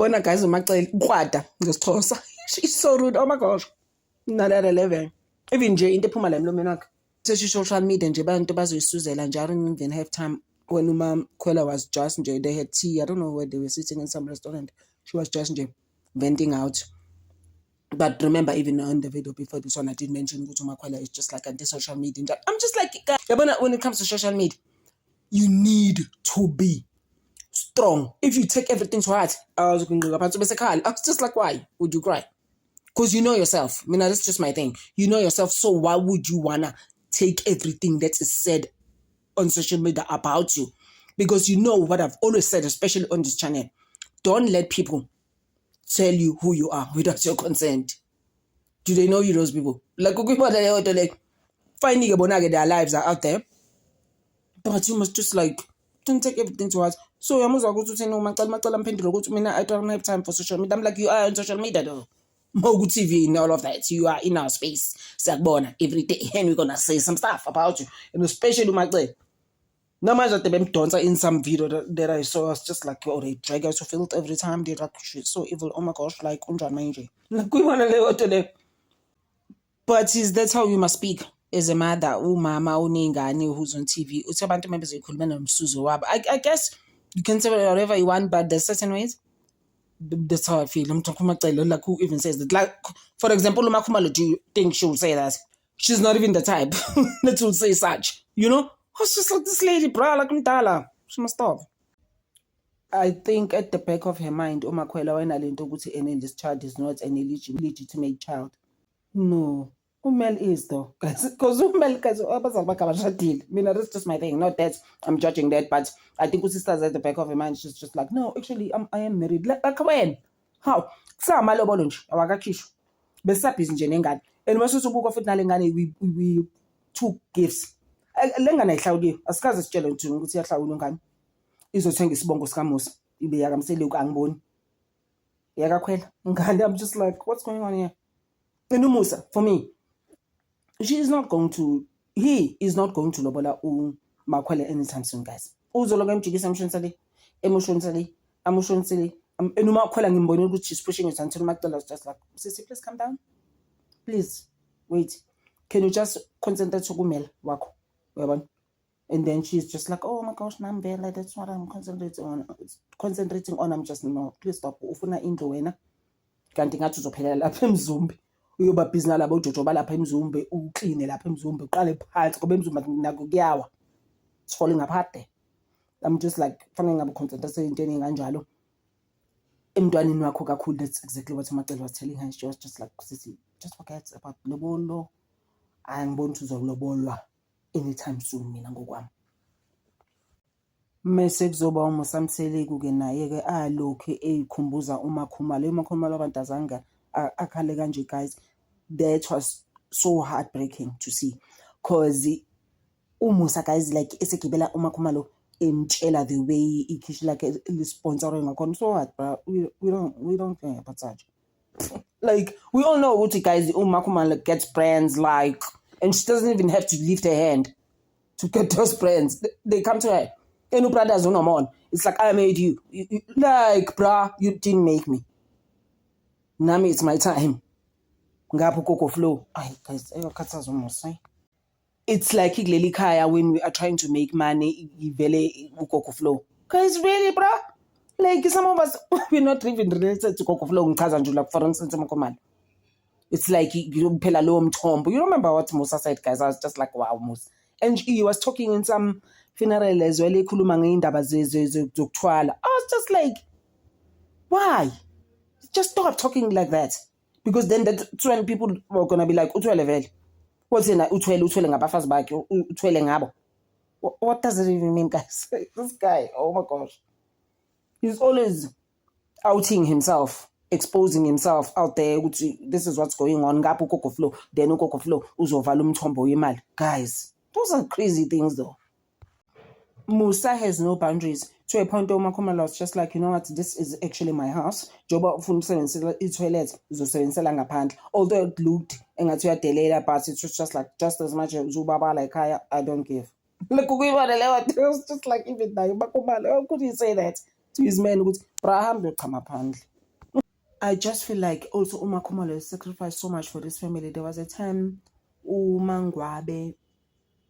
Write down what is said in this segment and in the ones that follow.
Uyabona guys umacela ukwada ngesixhosa. It's so rude. Oh my gosh. Not at 11. Even nje into ephuma la emlomeni wakhe. Sethi social media nje abantu bazoyisuzela nje. I don't even have time. When Umam Kwela was just nje, they had tea. I don't know where they were sitting in some restaurant. She was just nje venting out. But remember, even on the video before this one, I did mention Gutu Makwela is just like anti-social media. I'm just like, when it comes to social media, you need to be strong. If you take everything to heart, I was just like, why would you cry? Because you know yourself. I mean, that's just my thing. You know yourself, so why would you wanna take everything that is said on social media about you? Because you know what I've always said, especially on this channel. Don't let people tell you who you are without your consent. Do they know you, those people? Like, finding their lives are out there. But you must just like, don't take everything to heart. So I don't have time for social media. I'm like, you are on social media though. Mogu TV and all of that. You are in our space. Sagbona every day. And we're gonna say some stuff about you. And especially my day. No matter that them don't in some video that I saw, I was just like, oh, they drag us to filth every time. They're like, shit, so evil. Oh my gosh, like Unjan Manji. Like we wanna live today. But that's how you must speak as a mother, mama, uningani who's on TV. I guess you can say whatever you want, but there's certain ways. That's how I feel. I'm talking about like who even says that. Like, for example, Umakumalo, do you think she would say that? She's not even the type that would say such. You know? I was just like, this lady, bro, like Mtala. She must stop. I think at the back of her mind, Umakwela, when this child is not an illegitimate child. No. Umel is though. Because Umel, that's just my thing. Not that I'm judging that, but I think sisters at the back of her mind, she's just like, no, actually, I am married. Like when? How? Sama lobolo nje, awakakhisho. Besabhizi nje nengane. And masusubuka futhi nalengane we took gifts. Lengane ayihlawuliwe. Asikaze sitshele nje ukuthi iyahlawula ngane. Izothenga isibongo sikaMusa. Ibe yakamsele angiboni. Yakakhwela. Ngane, I'm just like, what's going on here? And Musa, for me, he is not going to lobola Makwela anytime soon, guys. Uzologa mjikisa emotionally. And Makwela ngimbone ukuthi she's pushing it until Makwela was just like, Sisi, please calm down. Please, wait. Can you just concentrate on kumela wakho? And then she's just like, oh my gosh, Nambela, that's what I'm concentrating on. I'm just, no, please stop. Ufuna indlu wena. Kanti ngathi uzophelela lapha eMzumbe. Uyoba busy nalabo Jojo balapha eMzumbe, uclean lapha eMzumbe, uqale phansi ngoba eMzumbe nako kuyawa. It's falling apart there. I'm just like, fanele ngabe concentrate entweni kanjalo. Emntwaneni wakho kakhulu, that's exactly what Macelo was telling her. She was just like, Sisi, just forget about lobolo. Angiboni ukuthi uzolobolwa anytime soon mina ngokwami. Mase kuzoba umusamseleku ke naye ke alokho eyikhumbuza uMakhumalo. uMakhumalo abantu azanga akhale kanje, guys. That was so heartbreaking to see, cause umusa, guys, like esekibela uMakhumalo emtshela the way ikhishi like sponsoring ngakhona. So what, bro? We don't care about such. Like, we all know what, guys, uMakhumalo gets brands like, and she doesn't even have to lift her hand to get those brands. They come to her. And brothers on on. It's like, I made you. Like, bruh, you didn't make me. Nami, it's my time. Ngapo Coco Flow. Ay, guys, it's like Igleli Kaya when we are trying to make money, Vele Coco Flow. Guys, really, bruh? Like, some of us, we're not even related to Coco Flow. For instance, it's like you pela lo mthombo. You remember what Musa said, guys? I was just like, wow, Musa. And he was talking in some funeral as well. I was just like, why? Just stop talking like that. Because then that's when people are gonna be like, what's in what does it even mean, guys? This guy, oh my gosh. He's always outing himself, exposing himself out there. This is what's going on. Then guys, those are crazy things though. Musa has no boundaries. To a point, Umakhumalo was just like, you know what, this is actually my house. Joba ufuna toilet uzosebenzisela ngaphandle. Although it looked engathi uyadelela, but it was just like, just as much as ubaba like I don't give. Look, it was just like, even now, Umakhumalo, how could he say that to his man? Braham will come up handle. I just feel like also Uma Khumalo sacrificed so much for this family. There was a time uMangwabe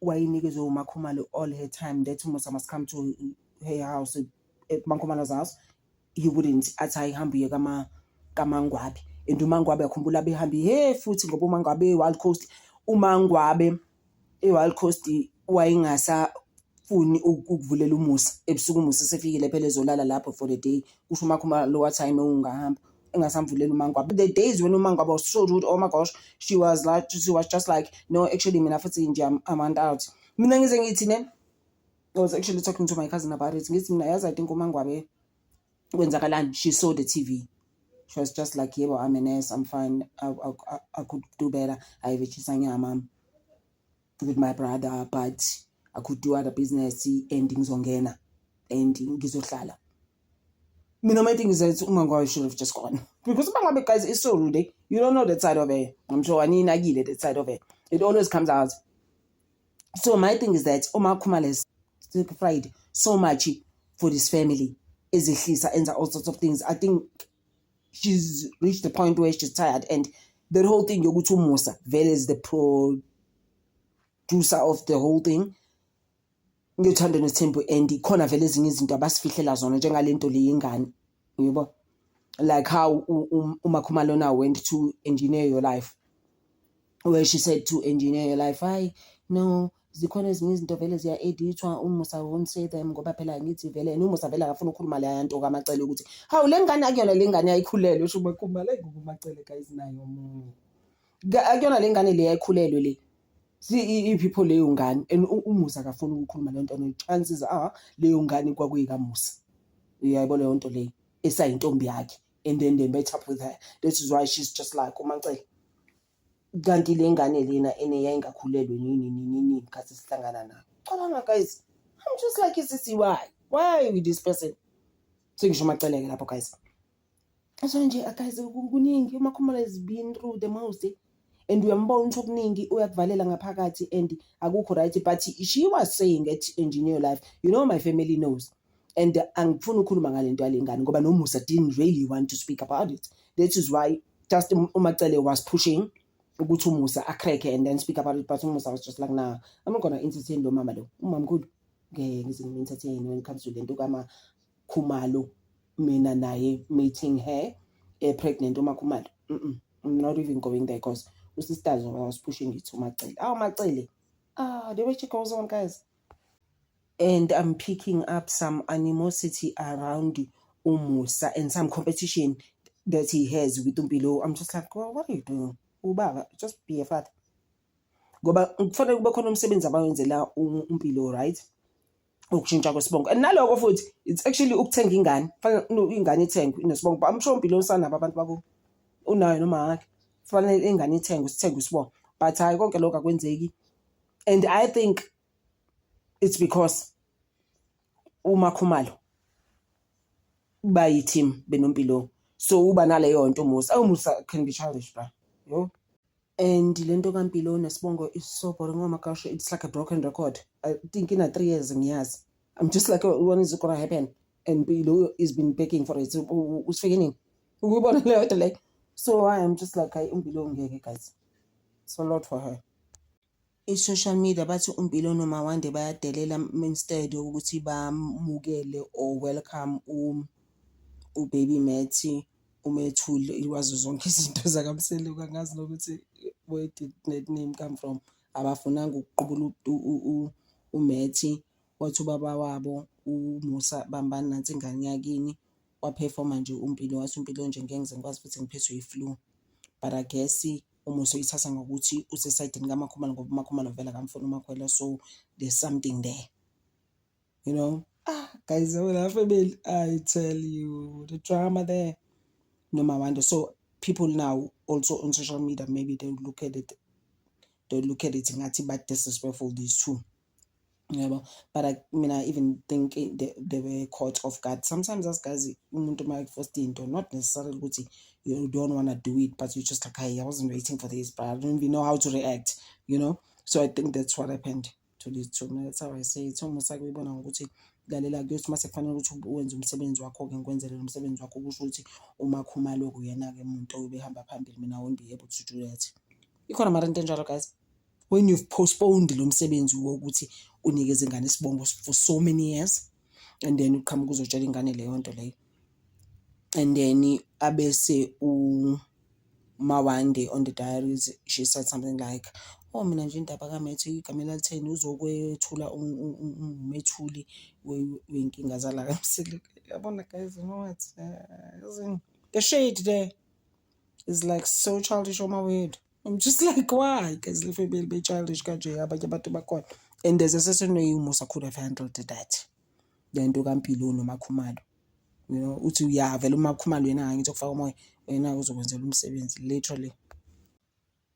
wayinikezwe Uma Khumalo all her time that Umusa must come to her house at Mankhumalo's house. He wouldn't athi ayihambe kaMangwabe. And uMangwabe akhumbula behambi he futhi ngoba uMangwabe eWild Coast, uMangwabe eWild Coast wayengasafuni ukuvulela umusa ebusuku. Umusa sefikile phela ezolala lapho for the day. Kusho uMakhumalo wathi hayi no ungahamba engasamvulela uMangwabe. The days when uMangwabe was so rude, oh my gosh, she was just like, no, actually mina futhi nje I'm out. Mina ngize ngithi ne, I was actually talking to my cousin about it. Ngithi mina yazi I think uMangwabe kwenzakalani. She saw the TV. She was just like, yeah, well, I'm a nurse, I'm fine. I could do better. I mom with my brother, but I could do other business and ngizongena and ngizohlala. Mina my thing is that uMangwabe should have just gone. Because uMangwabe, guys, is so rude. You don't know that side of her. I'm sure Anina Gile, that side of her. It always comes out. So my thing is that Uma Khumalo has sacrificed so much for this family. Ezehlisa and all sorts of things. I think she's reached the point where she's tired, and the whole thing yokuthi uMusa vele is the producer of the whole thing. Ngithanda noThembu and khona vele ezinye izinto abasifihlela zona njengalento leyingane, yebo, like how Uma Khumalo now went to engineer your life, where she said to engineer your life, I no zikhona ezinye izinto vele ziya-edithwa, uMusa won't say them ngoba phela ngithi vele uMusa vele akafuna ukukhuluma leya nto kaMacele ukuthi hawu le ngane akuyona le ngane yayikhulelwe. Usho uMakhumalo ngokuMacele guys nayo omunye akuyona le ngane le yayikhulelwe le people leyo ngane, and uMusa akafuna ukukhuluma le nto, no chances leyo ngane kwakuyikaMusa, uyayibona leyo nto leyo esayintombi yakhe, and then they met up with her. That is why she's just like uMacele kanti le ngane lena yayingakhulelwe nini khathi sihlangana nayo. Cabanga guys, I'm just like, isisi, why with this person? Sengisho uMacele ke lapho guys. So nje guys kuningi uMakhumalo has been through the most, and uyambona ukuthi okuningi uyakuvalela ngaphakathi and akukho right, but she was saying at engineer life, you know, my family knows, and angifuna ukukhuluma ngalento yalengane ngoba noMusa didn't really want to speak about it. That is why just uMacele was pushing ukuthi uMusa akreke and then speak about it, but uMusa was just like, nah, I'm not gonna entertain lo mama lo. Umamkhulu ngeke ngize ngi-entertain when it comes to lento kaMakhumalo, mina naye meeting her pregnant uMakhumalo. I'm not even going there because sisters was pushing it to Macele. Macele. The way she goes on, guys. And I'm picking up some animosity around uMusa and some competition that he has with Umpilo. I'm just like, well, what are you doing? Ubaba, just be a fat. Ngoba kufanele kube khona umsebenzi abawenzela Umpilo, right? Ukushintsha kwesibongo. And naloko futhi it's actually ukuthenga ingane. Fanele ingane ithengwe inesibongo. But I'm sure Umpilo usanabo abantu bako unayo noma ngakhe. Fanele ingane ithengwe isibongo. But hayi konke lokho akwenzeki. And I think it's because uMakhumalo bayi team benompilo. So uba naleyo nto uMusa. uMusa can be childish, bro. Yo. And lento kaMpilo nesibongo is so boring. Oh my gosh, it's like a broken record. I think in 3 years and years, I'm just like, when is it gonna happen? And Mpilo has been begging for it. Usifike nini? So I am just like, Mpilo ngeke guys. It's a lot for her. I-social media bathi Mpilo noma one day bayadelela instead ukuthi bamukele or welcome uBaby Mathi, uMethule, iwazo zonke izinto zakaMsele. Kangazi nokuthi where did that name come from. Abafunanga ukuqubula uMathi, wathi ubaba wabo uMusa bambani nansi ingane yakini, waperforma nje uMpilo, wathi uMpilo nje ngeke ngize ngikwazi futhi ngiphethwe yi-flu. But I guess uMusa uyithatha ngokuthi usesayidini kaMakhumalo ngoba uMakhumalo vele akamfuna uMakhwela, so there's something there, you know. Guys, family, I tell you, the drama there, no wonder. So people now also on social media, maybe they'll look at it and but disrespectful, these two. Yeah, but I even think they were caught off guard. Sometimes as guys, umuntu might first into not necessarily ukuthi you don't want to do it, but you just like, hey, I wasn't waiting for this, but I don't even know how to react, you know. So I think that's what happened to these two. That's how I say it's almost like we want to lalela kuyothi mase kufanele ukuthi wenze umsebenzi wakho-ke ngikwenzele lo msebenzi wakho, kusho ukuthi uMakhumalo uyena-ke umuntu obehamba phambili, mina I won't be able to do that. Ikhona mara into enjalo guys, when you've postponed lo msebenzi wokuthi unikeze ingane isibongo for so many years, and then uqhamuka uzotshela ingane leyo nto leyo, and then abese Mawande on the diaries, she said something like, oh mina nje indaba kaMathew igama elalitheni uzokwethula umethuli wenkinga zala kamsile. Yabona guys, you know what, the shade there is like so childish on my word. I'm just like, why guys if be childish kanje abanye abantu bakhona? And there's a certain way uMusa could have handled that, le nto kaMpilo noMakhumalo. You know, uthi uyavela uMakhumalo yena angithi kufaka umoya wena uzokwenzela umsebenzi literally.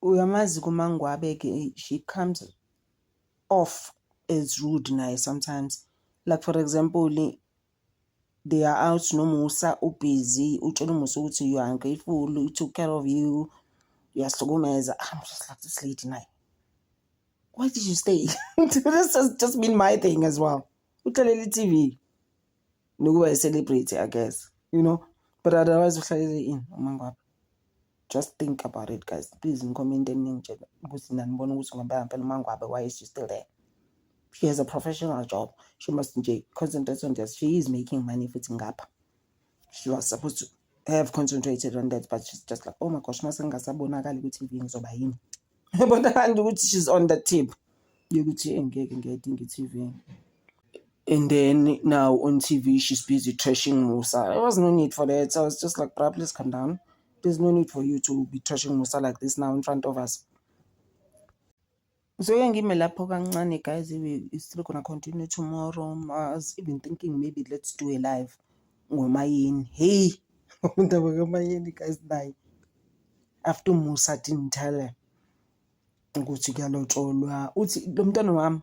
Uyamazi kuMangwabe ke, she comes off as rude naye sometimes. Like for example, they are out noMusa ubusy, utshela uMusa ukuthi you are ungrateful, he took care of you, uyahlukumeza. I'm just like, this lady naye, why did you stay? This has just been my thing as well. Utlelele TV nokuba a celebrity, I guess, you know, but otherwise uhlalele in uMangwabe. Just think about it guys, please comment ukuthi nanibona ukuthi ngempela uMangwabe, why is she still there? She has a professional job, she must concentrate on this. She is making money futhi ngapha. She was supposed to have concentrated on that, but she's just like, oh my gosh, mase ngingasabonakali ku-TV ngizoba yini. Yabona kanti ukuthi she's on the tip yokuthi engeke ngiyidinga i-TV. And then now on TV, she's busy trashing Musa. There was no need for that. So I was just like, bro, please calm down. There's no need for you to be trashing Musa like this now in front of us. So ngime lapho kancane guys, we're still gonna continue tomorrow. I was even thinking maybe let's do a live ngoMayeni. Hey, guys, naye after Musa didn't tell her ukuthi kuyalotsholwa, uthi lo mntwana wami,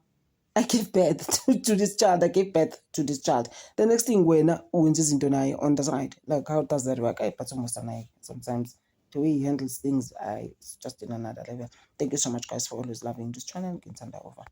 I gave birth to this child. I gave birth to this child. The next thing when wenza izinto naye on the side, like how does that work? But sometimes the way he handles things, it's just in another level. Thank you so much guys for always loving this channel. Over.